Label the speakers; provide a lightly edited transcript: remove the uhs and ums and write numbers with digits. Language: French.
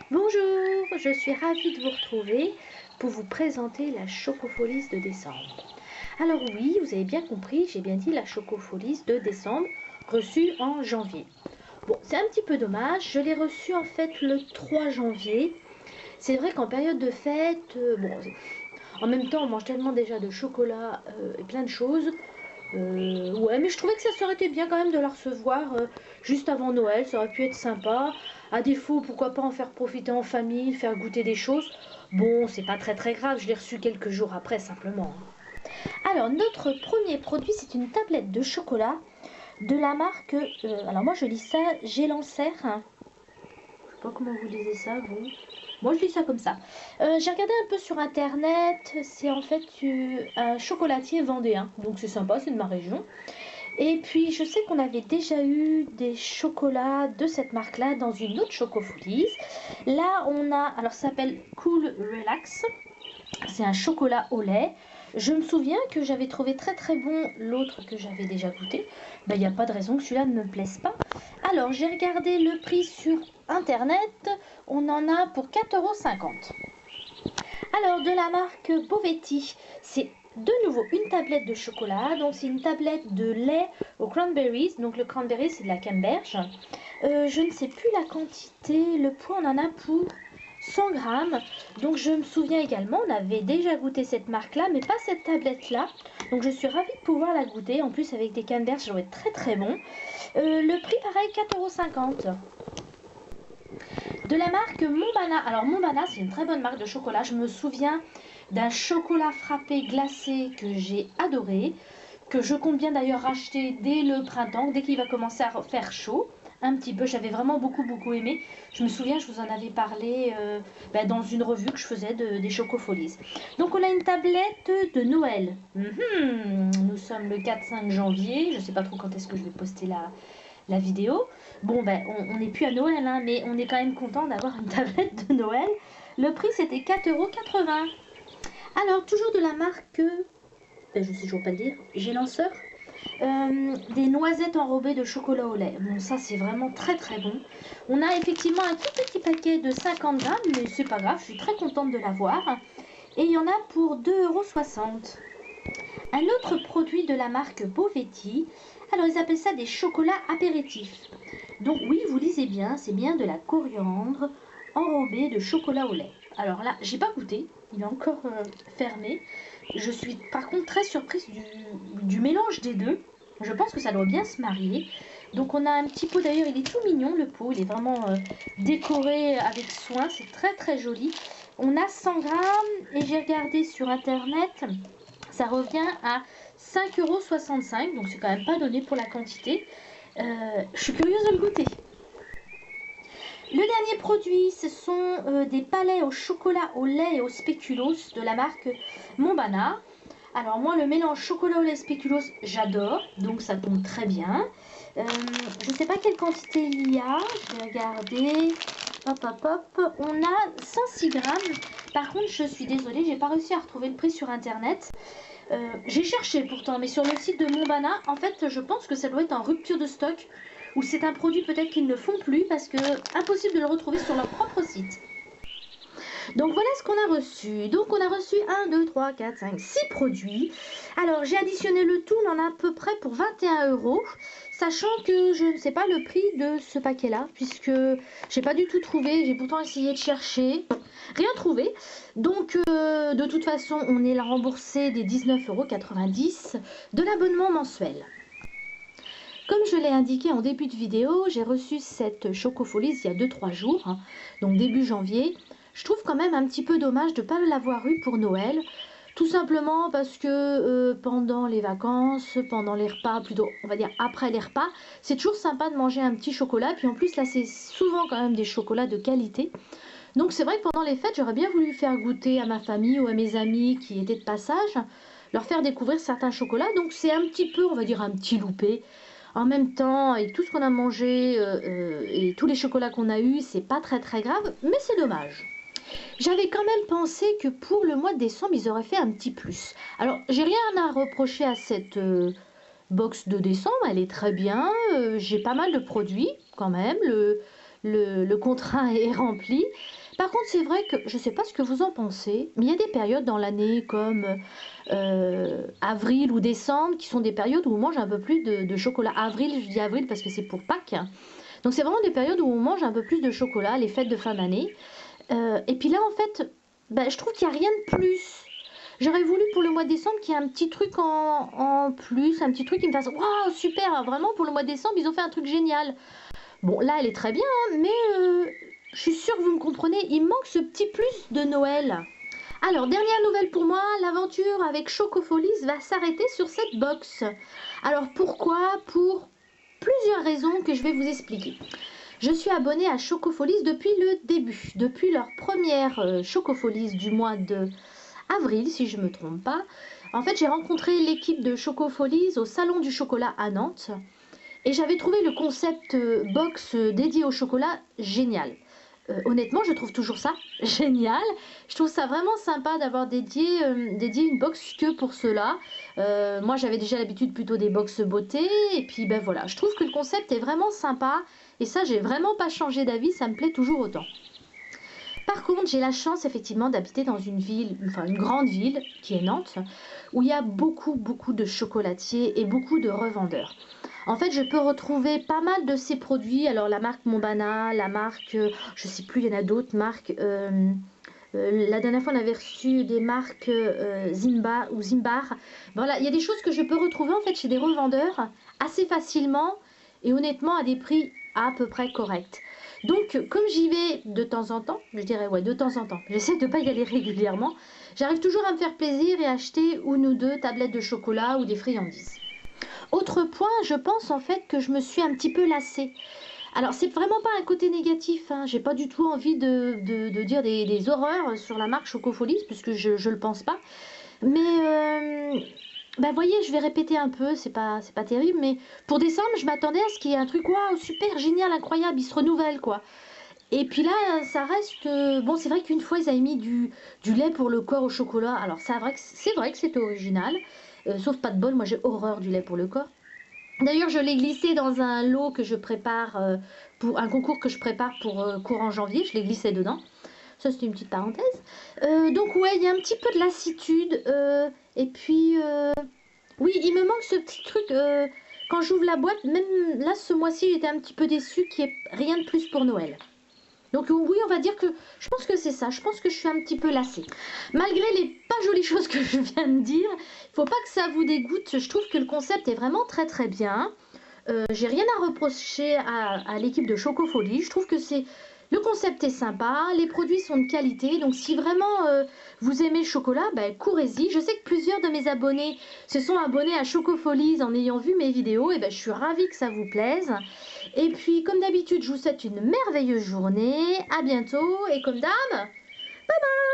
Speaker 1: Bonjour, je suis ravie de vous retrouver pour vous présenter la Chocofolies de décembre. Alors oui, vous avez bien compris, j'ai bien dit la Chocofolies de décembre, reçue en janvier. Bon, c'est un petit peu dommage, je l'ai reçue en fait le 3 janvier. C'est vrai qu'en période de fête, en même temps on mange tellement déjà de chocolat et plein de choses. Ouais, mais je trouvais que ça aurait été bien quand même de la recevoir juste avant Noël, ça aurait pu être sympa. À défaut, pourquoi pas en faire profiter en famille, faire goûter des choses. Bon, c'est pas très grave, je l'ai reçu quelques jours après simplement. Alors, notre premier produit, c'est une tablette de chocolat de la marque. Alors, moi je lis ça Gélancer. Je sais pas comment vous lisez ça, vous. Moi je lis ça comme ça. J'ai regardé un peu sur internet, c'est en fait un chocolatier vendéen, donc c'est sympa, c'est de ma région. Et puis je sais qu'on avait déjà eu des chocolats de cette marque-là dans une autre Chocofolies. Là on a, alors ça s'appelle Cool Relax, c'est un chocolat au lait. Je me souviens que j'avais trouvé très bon l'autre que j'avais déjà goûté. Il n'y a pas de raison que celui-là ne me plaise pas. Alors j'ai regardé le prix sur internet, on en a pour 4,50 €. Alors de la marque Bovetti, c'est de nouveau une tablette de chocolat, donc c'est une tablette de lait aux cranberries, donc le cranberry c'est de la canneberge. Je ne sais plus la quantité, le poids on en a pour 100 grammes, donc je me souviens également, on avait déjà goûté cette marque là, mais pas cette tablette là, donc je suis ravie de pouvoir la goûter, en plus avec des canneberges ça doit être très bon. Le prix pareil 4,50 €. De la marque Montbana. Alors Montbana, c'est une très bonne marque de chocolat. Je me souviens d'un chocolat frappé glacé que j'ai adoré, que je compte bien d'ailleurs racheter dès le printemps, dès qu'il va commencer à faire chaud. Un petit peu, j'avais vraiment beaucoup aimé. Je me souviens, je vous en avais parlé dans une revue que je faisais des Chocofolies. Donc on a une tablette de Noël. Nous sommes le 4-5 janvier. Je ne sais pas trop quand est-ce que je vais poster la vidéo. Bon, on n'est plus à Noël, hein, mais on est quand même content d'avoir une tablette de Noël. Le prix, c'était 4,80 €. Alors, toujours de la marque, je sais toujours pas le dire, j'ai lanceur. Des noisettes enrobées de chocolat au lait. Bon, ça, c'est vraiment très bon. On a effectivement un tout petit paquet de 50 grammes, mais c'est pas grave, je suis très contente de l'avoir. Et il y en a pour 2,60 €. Un autre produit de la marque Bovetti, alors ils appellent ça des chocolats apéritifs. Donc oui, vous lisez bien, c'est bien de la coriandre enrobée de chocolat au lait. Alors là, j'ai pas goûté, il est encore fermé. Je suis par contre très surprise du mélange des deux. Je pense que ça doit bien se marier. Donc on a un petit pot, d'ailleurs il est tout mignon le pot, il est vraiment décoré avec soin, c'est très joli. On a 100 grammes et j'ai regardé sur internet, ça revient à 5,65 €, donc c'est quand même pas donné pour la quantité. Je suis curieuse de le goûter. Le dernier produit, ce sont des palets au chocolat au lait et au spéculoos de la marque Montbana. Alors moi, le mélange chocolat au lait spéculoos, j'adore, donc ça tombe très bien. Je ne sais pas quelle quantité il y a, je vais regarder. Hop, on a 106 grammes. Par contre, je suis désolée, j'ai pas réussi à retrouver le prix sur internet. J'ai cherché pourtant, mais sur le site de Montbana, en fait, je pense que ça doit être en rupture de stock, ou c'est un produit peut-être qu'ils ne font plus, parce que impossible de le retrouver sur leur propre site. Donc voilà ce qu'on a reçu. Donc on a reçu 1, 2, 3, 4, 5, 6 produits. Alors j'ai additionné le tout, on en a à peu près pour 21 €, sachant que je ne sais pas le prix de ce paquet-là, puisque j'ai pas du tout trouvé, j'ai pourtant essayé de chercher, rien trouvé. Donc de toute façon, on est remboursé des 19,90 € de l'abonnement mensuel. Comme je l'ai indiqué en début de vidéo, j'ai reçu cette Chocofolies il y a 2-3 jours, hein, donc début janvier. Je trouve quand même un petit peu dommage de ne pas l'avoir eu pour Noël, tout simplement parce que pendant les vacances, pendant les repas, plutôt on va dire après les repas, c'est toujours sympa de manger un petit chocolat, puis en plus là c'est souvent quand même des chocolats de qualité. Donc c'est vrai que pendant les fêtes, j'aurais bien voulu faire goûter à ma famille ou à mes amis qui étaient de passage, leur faire découvrir certains chocolats, donc c'est un petit peu, on va dire un petit loupé. En même temps, avec tout ce qu'on a mangé et tous les chocolats qu'on a eu, c'est pas très grave, mais c'est dommage. J'avais quand même pensé que pour le mois de décembre, ils auraient fait un petit plus. Alors, j'ai rien à reprocher à cette box de décembre, elle est très bien. J'ai pas mal de produits quand même. le contrat est rempli. Par contre, c'est vrai que je ne sais pas ce que vous en pensez, mais il y a des périodes dans l'année comme avril ou décembre qui sont des périodes où on mange un peu plus de chocolat. Avril, je dis avril parce que c'est pour Pâques. Donc c'est vraiment des périodes où on mange un peu plus de chocolat, les fêtes de fin d'année. Et puis là, en fait, ben, je trouve qu'il n'y a rien de plus. J'aurais voulu pour le mois de décembre qu'il y ait un petit truc en plus, un petit truc qui me fasse waouh, super, hein, vraiment pour le mois de décembre, ils ont fait un truc génial. Bon, là, elle est très bien, hein, mais je suis sûre que vous me comprenez, il me manque ce petit plus de Noël. Alors, dernière nouvelle pour moi, l'aventure avec Chocofolies va s'arrêter sur cette box. Alors, pourquoi? Pour plusieurs raisons que je vais vous expliquer. Je suis abonnée à Chocofolies depuis le début, depuis leur première Chocofolies du mois de avril, si je ne me trompe pas. En fait, j'ai rencontré l'équipe de Chocofolies au Salon du Chocolat à Nantes et j'avais trouvé le concept box dédié au chocolat génial. Honnêtement, je trouve toujours ça génial. Je trouve ça vraiment sympa d'avoir dédié une box que pour cela. Moi, j'avais déjà l'habitude plutôt des box beauté. Et puis, ben voilà, je trouve que le concept est vraiment sympa. Et ça, j'ai vraiment pas changé d'avis. Ça me plaît toujours autant. Par contre, j'ai la chance effectivement d'habiter dans une ville, enfin une grande ville, qui est Nantes, où il y a beaucoup de chocolatiers et beaucoup de revendeurs. En fait, je peux retrouver pas mal de ces produits. Alors, la marque Monbana, la marque, je sais plus, il y en a d'autres marques. La dernière fois, on avait reçu des marques Zimba ou Zimbar. Voilà, il y a des choses que je peux retrouver en fait chez des revendeurs assez facilement et honnêtement à des prix à peu près corrects. Donc, comme j'y vais de temps en temps, je dirais ouais, de temps en temps, j'essaie de ne pas y aller régulièrement, j'arrive toujours à me faire plaisir et acheter une ou deux tablettes de chocolat ou des friandises. Autre point, je pense en fait que je me suis un petit peu lassée. Alors, c'est vraiment pas un côté négatif, hein. J'ai pas du tout envie de dire des horreurs sur la marque Chocofolies, puisque je le pense pas. Mais, bah, voyez, je vais répéter un peu, c'est pas terrible, mais pour décembre, je m'attendais à ce qu'il y ait un truc, waouh, super, génial, incroyable, il se renouvelle, quoi. Et puis là, ça reste... bon, c'est vrai qu'une fois, ils avaient mis du lait pour le corps au chocolat. Alors, c'est vrai que c'était original. Sauf pas de bol, moi j'ai horreur du lait pour le corps. D'ailleurs, je l'ai glissé dans un lot que je prépare pour un concours que je prépare pour courant janvier. Je l'ai glissé dedans. Ça, c'était une petite parenthèse. Donc, ouais, il y a un petit peu de lassitude. Et puis, oui, il me manque ce petit truc. Quand j'ouvre la boîte, même là, ce mois-ci, j'étais un petit peu déçue qu'il n'y ait rien de plus pour Noël. Donc oui, on va dire que je pense que c'est ça. Je pense que je suis un petit peu lassée. Malgré les pas jolies choses que je viens de dire, il faut pas que ça vous dégoûte. Je trouve que le concept est vraiment très bien. J'ai rien à reprocher à l'équipe de Chocofolies. Je trouve que le concept est sympa, les produits sont de qualité. Donc si vraiment vous aimez le chocolat, ben, courez-y. Je sais que plusieurs de mes abonnés se sont abonnés à Chocofolies en ayant vu mes vidéos. Et ben, je suis ravie que ça vous plaise. Et puis, comme d'habitude, je vous souhaite une merveilleuse journée. À bientôt. Et comme d'hab, bye bye!